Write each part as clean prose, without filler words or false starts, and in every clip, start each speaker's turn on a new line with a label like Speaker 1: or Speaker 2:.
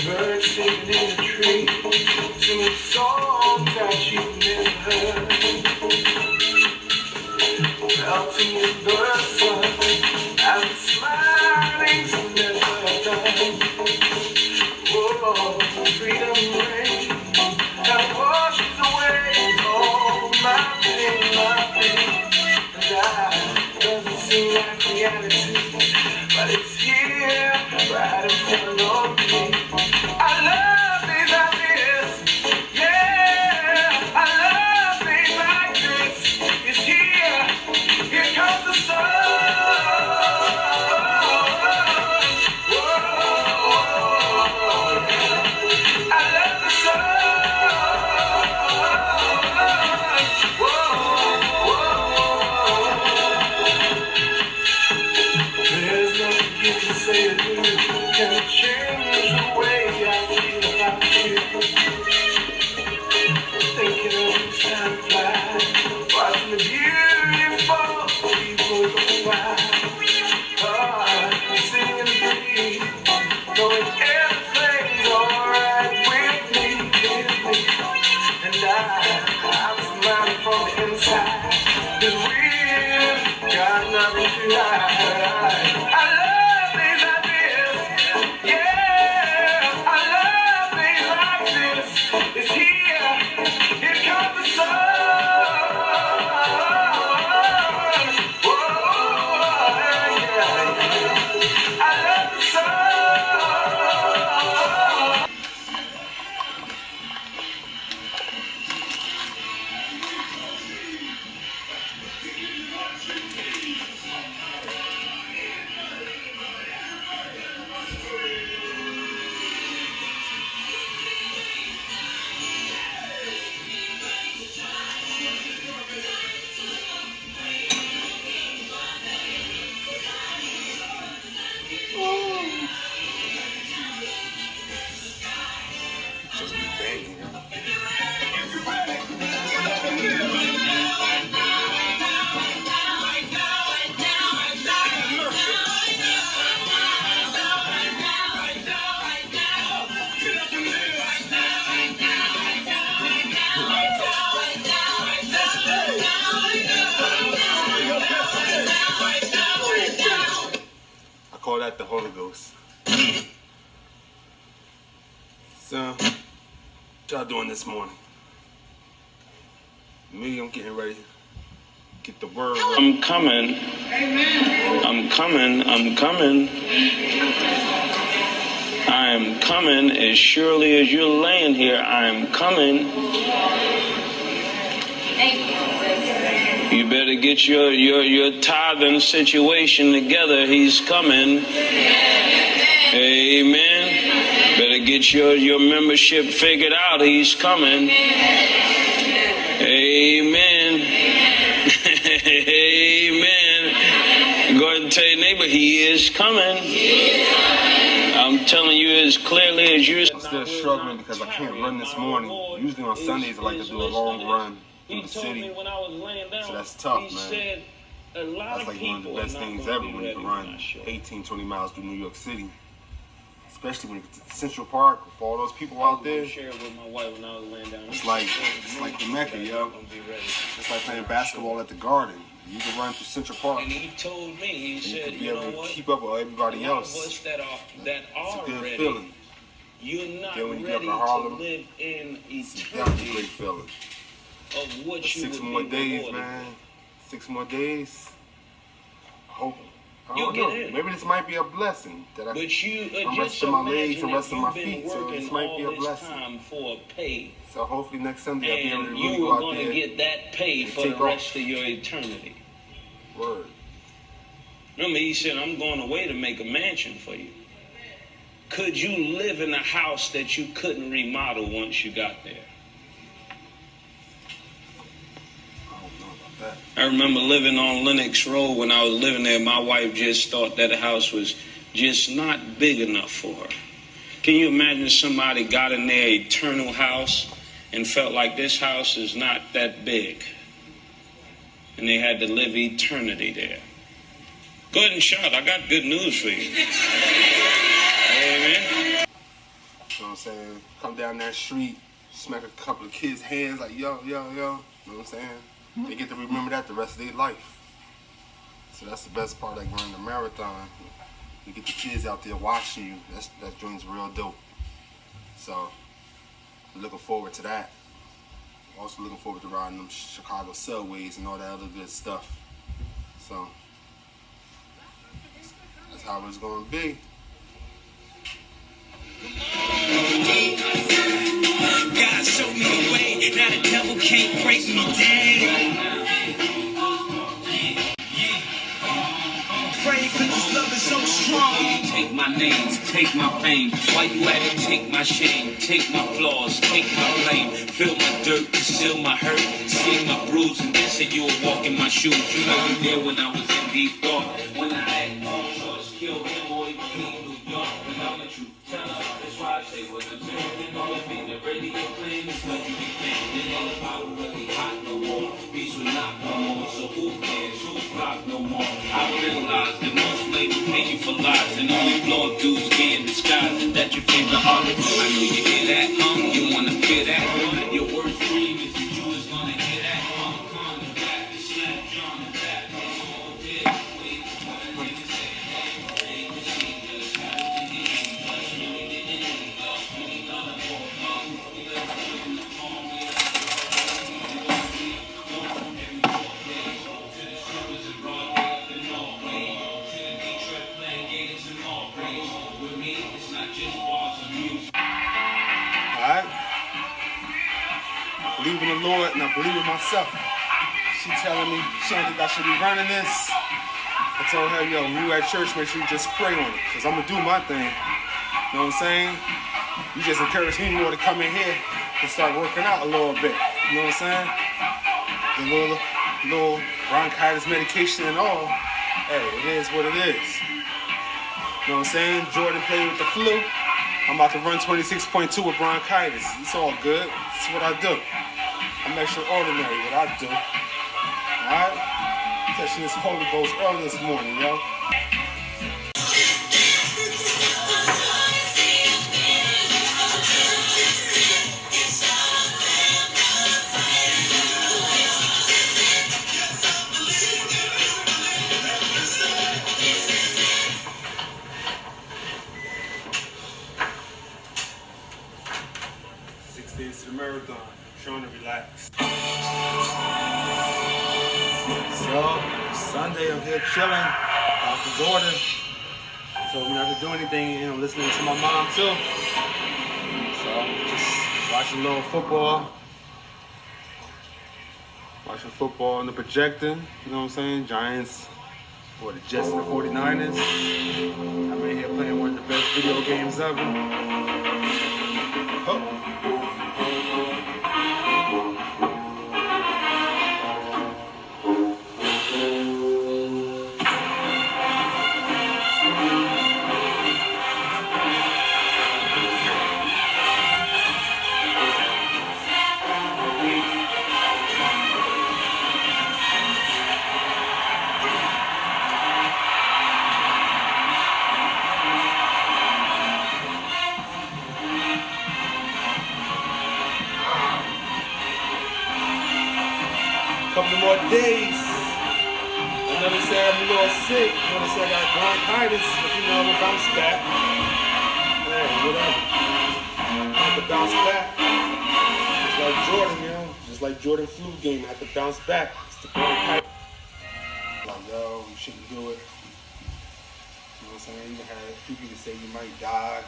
Speaker 1: Birds singing in the tree, singing songs that you've never heard. Melting in the sun, and smiling never done. Whoa, freedom rain, that washes away all my pain. And doesn't seem like reality, but it's here, right in front of me. I love days like this, yeah. I love days like this. It's here, here comes the sun. Whoa, I love the sun. Whoa. There's nothing you can say to me can change the way I feel about you. Thinking of this time fly, watching the beautiful people go by. Singing and breathe, knowing everything's alright with me. And I'm smiling from the inside, 'cause we've got nothing to hide. I love days like this, yeah. I love days like this. It's here, here comes the sun. Whoa, yeah. I love the sun.
Speaker 2: Just be banging, huh? I call that the Holy Ghost. So, what y'all doing this morning? Me, I'm getting ready. Get the word.
Speaker 3: I'm coming. I'm coming. I'm coming. I am coming as surely as you're laying here. I am coming. You better get your tithing situation together. He's coming. Amen. Better get your membership figured out. He's coming. Amen. Amen. Go ahead and tell your neighbor, he is coming. I'm telling you as clearly as you.
Speaker 2: I'm still struggling because I can't run this morning. Usually on Sundays I like to do a long run through the city. So that's tough, man. That's like one of the best things ever when you can run 18, 20 miles through New York City. Especially when you get to Central Park with all those people out there. It's like the Mecca, yo. It's like playing basketball at the Garden. You can run through Central Park.
Speaker 3: And he told me, he said,
Speaker 2: you can be able to keep up with everybody else.
Speaker 3: It's a
Speaker 2: good feeling.
Speaker 3: You're not
Speaker 2: then when you
Speaker 3: ready
Speaker 2: get up to Harlem,
Speaker 3: to live in
Speaker 2: it's definitely a great
Speaker 3: eternity
Speaker 2: feeling.
Speaker 3: of what
Speaker 2: But
Speaker 3: you
Speaker 2: 6
Speaker 3: would
Speaker 2: more
Speaker 3: be
Speaker 2: days,
Speaker 3: rewarded
Speaker 2: man. 6 more days. Hope. I
Speaker 3: You'll
Speaker 2: don't know.
Speaker 3: get in.
Speaker 2: Maybe this might be a blessing that
Speaker 3: But you
Speaker 2: I'm
Speaker 3: just
Speaker 2: resting my legs
Speaker 3: imagine
Speaker 2: and resting
Speaker 3: if
Speaker 2: my
Speaker 3: you've been
Speaker 2: feet, so
Speaker 3: working
Speaker 2: this might be a
Speaker 3: all this
Speaker 2: blessing.
Speaker 3: time for a pay,
Speaker 2: So hopefully next Sunday I'll be able to
Speaker 3: and
Speaker 2: really
Speaker 3: you
Speaker 2: go
Speaker 3: were
Speaker 2: out
Speaker 3: going to
Speaker 2: there.
Speaker 3: get that pay
Speaker 2: and
Speaker 3: for
Speaker 2: take
Speaker 3: the
Speaker 2: off.
Speaker 3: rest of your eternity.
Speaker 2: Word.
Speaker 3: Remember, he said, I'm going away to make a mansion for you. Could you live in a house that you couldn't remodel once you got there?
Speaker 2: I don't know about that.
Speaker 3: I remember living on Lenox Road. When I was living there, my wife just thought that house was just not big enough for her. Can you imagine somebody got in their eternal house and felt like this house is not that big? and they had to live eternity there. Go ahead and shout. I got good news for you. Amen.
Speaker 2: You know what I'm saying? Come down that street, smack a couple of kids' hands like, yo, yo, yo. You know what I'm saying? They get to remember that the rest of their life. So that's the best part, like running the marathon. You get the kids out there watching you. That joint's real dope. So, looking forward to that. Also looking forward to riding them Chicago subways and all that other good stuff. So, that's how it's gonna be.
Speaker 1: God showed me the way, now the devil can't break me down. Pray 'cause this love is so strong.
Speaker 4: Take my names, take my fame. Why you at it? Take my shame, take my flaws, take my blame. Feel my dirt, conceal my hurt. See my bruise and then say you were walking my shoes. You wasn't there when I was in deep thought. When I had no choice, kill him or even leave New York. When I'm the truth teller, that's why I say what I'm saying. All of me, the radio playing is what you be playing. It ain't about really hot no more. Beats will not no more, so who cares? Who's rock no more? I realize that most labels pay you for lies, and only blow dudes get in disguise. Is that your favorite artist? I know you hear that, you wanna feel that. Your worst dream is that you is gonna hear that. Con the back, the slap, John the back. It's all dead. Wait, what a nigga say. Hey, the shit just happened to me. Plus, really did anything else. Really none of all things. We left it in the palm, we left it all from every 4 days. To the strippers and Broadway up in Norway. To the Detroit playing gators and all praise. With me, it's not just bars of music.
Speaker 2: Alright? I believe in the Lord and I believe in myself. She telling me she don't think I should be running this. I told her, yo, when you at church, make sure you just pray on it. Because I'm going to do my thing. You know what I'm saying? You just encourage me more to come in here and start working out a little bit. You know what I'm saying? The little bronchitis medication and all. Hey, it is what it is. You know what I'm saying? Jordan played with the flu. I'm about to run 26.2 with bronchitis. It's all good. It's what I do. I'm extraordinary what I do. Alright? Touching this Holy Ghost early this morning, yo. Days to the marathon, trying to relax. So, Sunday I'm here chilling, Dr. Jordan. Told me not to do anything, you know, listening to my mom too. So, just watching a little football. Watching football on the projector, you know what I'm saying? Giants, or the Jets and the 49ers. I'm in here playing one of the best video games ever. Oh. Couple more days. I know they say I'm a little sick. I know they say I got bronchitis, but you know, I'm gonna bounce back. Hey, whatever. I have to bounce back. Just like Jordan, you know. Just like Jordan flu game, I have to bounce back. It's the bronchitis. Like, yo, you shouldn't do it. You know what I'm saying? You had a few people say you might die.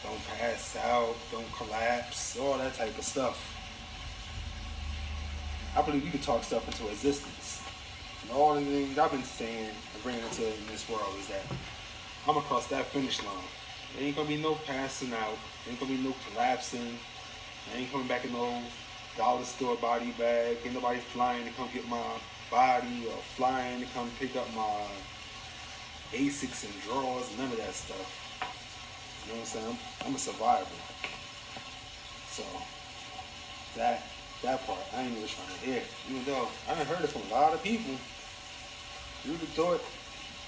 Speaker 2: Don't pass out. Don't collapse. All that type of stuff. I believe you can talk stuff into existence. And all the things I've been saying and bringing into in this world is that I'm gonna cross that finish line. There ain't gonna be no passing out. There ain't gonna be no collapsing. I ain't coming back in no dollar store body bag. Ain't nobody flying to come get my body or flying to come pick up my Asics and drawers. None of that stuff. You know what I'm saying? I'm a survivor. So that That part, I ain't even trying to hear. Even though I done heard it from a lot of people. You would have thought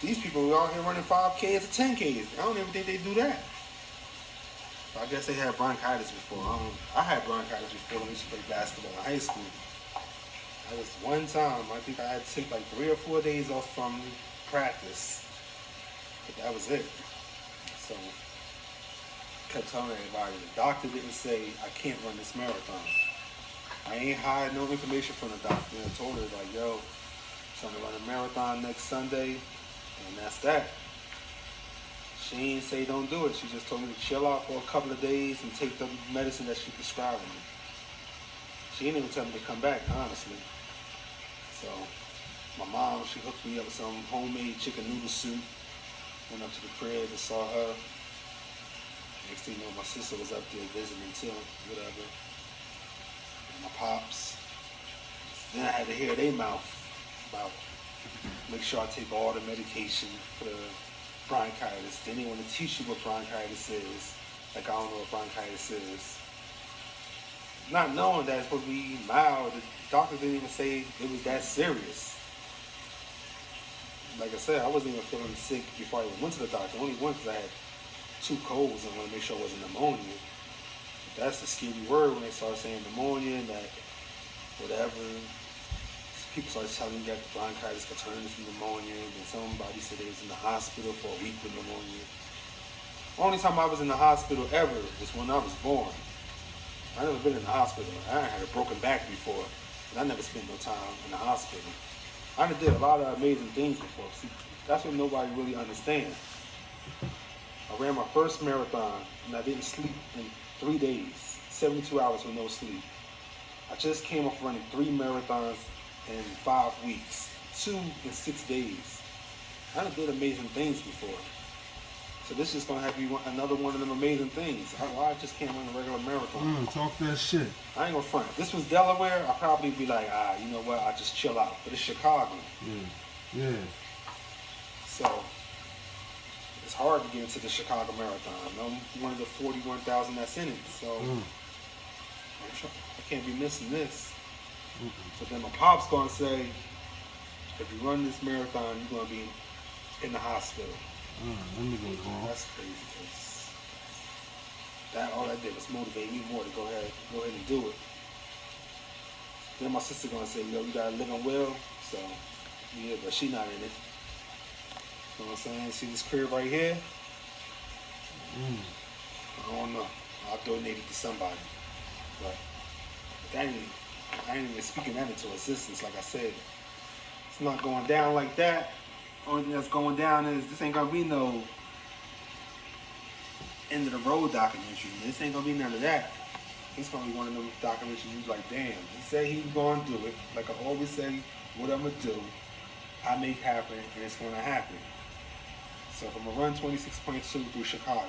Speaker 2: these people were out here running 5Ks or 10Ks. I don't even think they do that. I guess they had bronchitis before. I had bronchitis before when I used to play basketball in high school. That was one time. I think I had to take like 3 or 4 days off from practice. But that was it. So I kept telling everybody, the doctor didn't say I can't run this marathon. I ain't hired no information from the doctor. I told her like, yo, I'm trying to run a marathon next Sunday, and that's that. She ain't say don't do it. She just told me to chill out for a couple of days and take the medicine that she prescribed me. She didn't even tell me to come back, honestly. So my mom, she hooked me up with some homemade chicken noodle soup. Went up to the crib and saw her. Next thing you know, my sister was up there visiting too, whatever. And my pops. Then I had to hear their mouth about make sure I take all the medication for the bronchitis. Then they want to teach you what bronchitis is. Like I don't know what bronchitis is. Not knowing that it's supposed to be mild, the doctor didn't even say it was that serious. Like I said, I wasn't even feeling sick before I even went to the doctor. Only once because I had 2 colds and I wanted to make sure it wasn't pneumonia. But that's a scary word when they start saying pneumonia and that whatever. People started telling me that bronchitis could turn into pneumonia. Then somebody said they was in the hospital for a week with pneumonia. Only time I was in the hospital ever was when I was born. I never been in the hospital. I had a broken back before, and I never spent no time in the hospital. I done did a lot of amazing things before. See, that's what nobody really understands. I ran my first marathon, and I didn't sleep in 3 days, 72 hours with no sleep. I just came off running 3 marathons in 5 weeks, 2 in 6 days. I done did amazing things before. So this is going to have to be another one of them amazing things. I just can't run a regular marathon.
Speaker 5: Talk that shit.
Speaker 2: I ain't going to front. If this was Delaware, I'd probably be like, you know what, I'll just chill out. But it's Chicago.
Speaker 5: Yeah.
Speaker 2: So it's hard to get into the Chicago Marathon. I'm one of the 41,000 that's in it. So I can't be missing this. So then my pop's going to say, if you run this marathon, you're going to be in the hospital. That's crazy because all that did was motivate me more to go ahead and do it. Then my sister gonna say, yo, you gotta live in will. So yeah, but she not in it. You know what I'm saying? See this crib right here? I don't know. I'll donate it to somebody. But I ain't even speaking that into existence. Like I said, it's not going down like that. Only thing that's going down is this ain't gonna be no end of the road documentary. This ain't gonna be none of that. It's gonna be one of them documentaries you like, damn, he said he was gonna do it. Like I always say, what I'm gonna do, I make happen and it's gonna happen. So if I'm gonna run 26.2 through Chicago,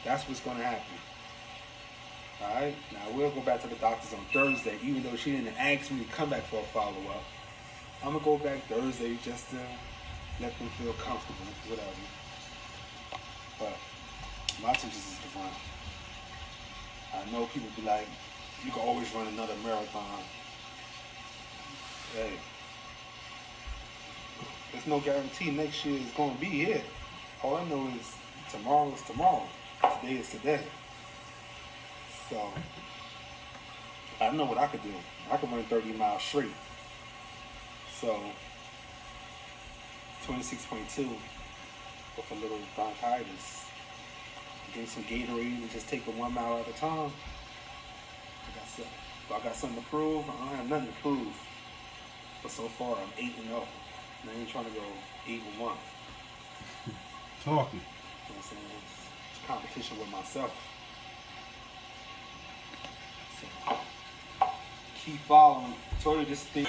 Speaker 2: that's what's gonna happen. Alright? Now we'll go back to the doctors on Thursday, even though she didn't ask me to come back for a follow-up. I'm gonna go back Thursday just to let them feel comfortable, whatever. But my intentions is to run. I know people be like, you can always run another marathon. Hey, there's no guarantee next year is going to be here. All I know is tomorrow is tomorrow. Today is today. So I know what I could do. I could run 30 miles straight. So 26.2 with a little bronchitis. Drink some Gatorade and just take it 1 mile at a time. If I got something to prove, I don't have nothing to prove. But so far, I'm 8-0. And I ain't trying to go 8-1.
Speaker 5: Talking.
Speaker 2: You know what I'm saying? It's competition with myself. So, keep following. Told you this thing.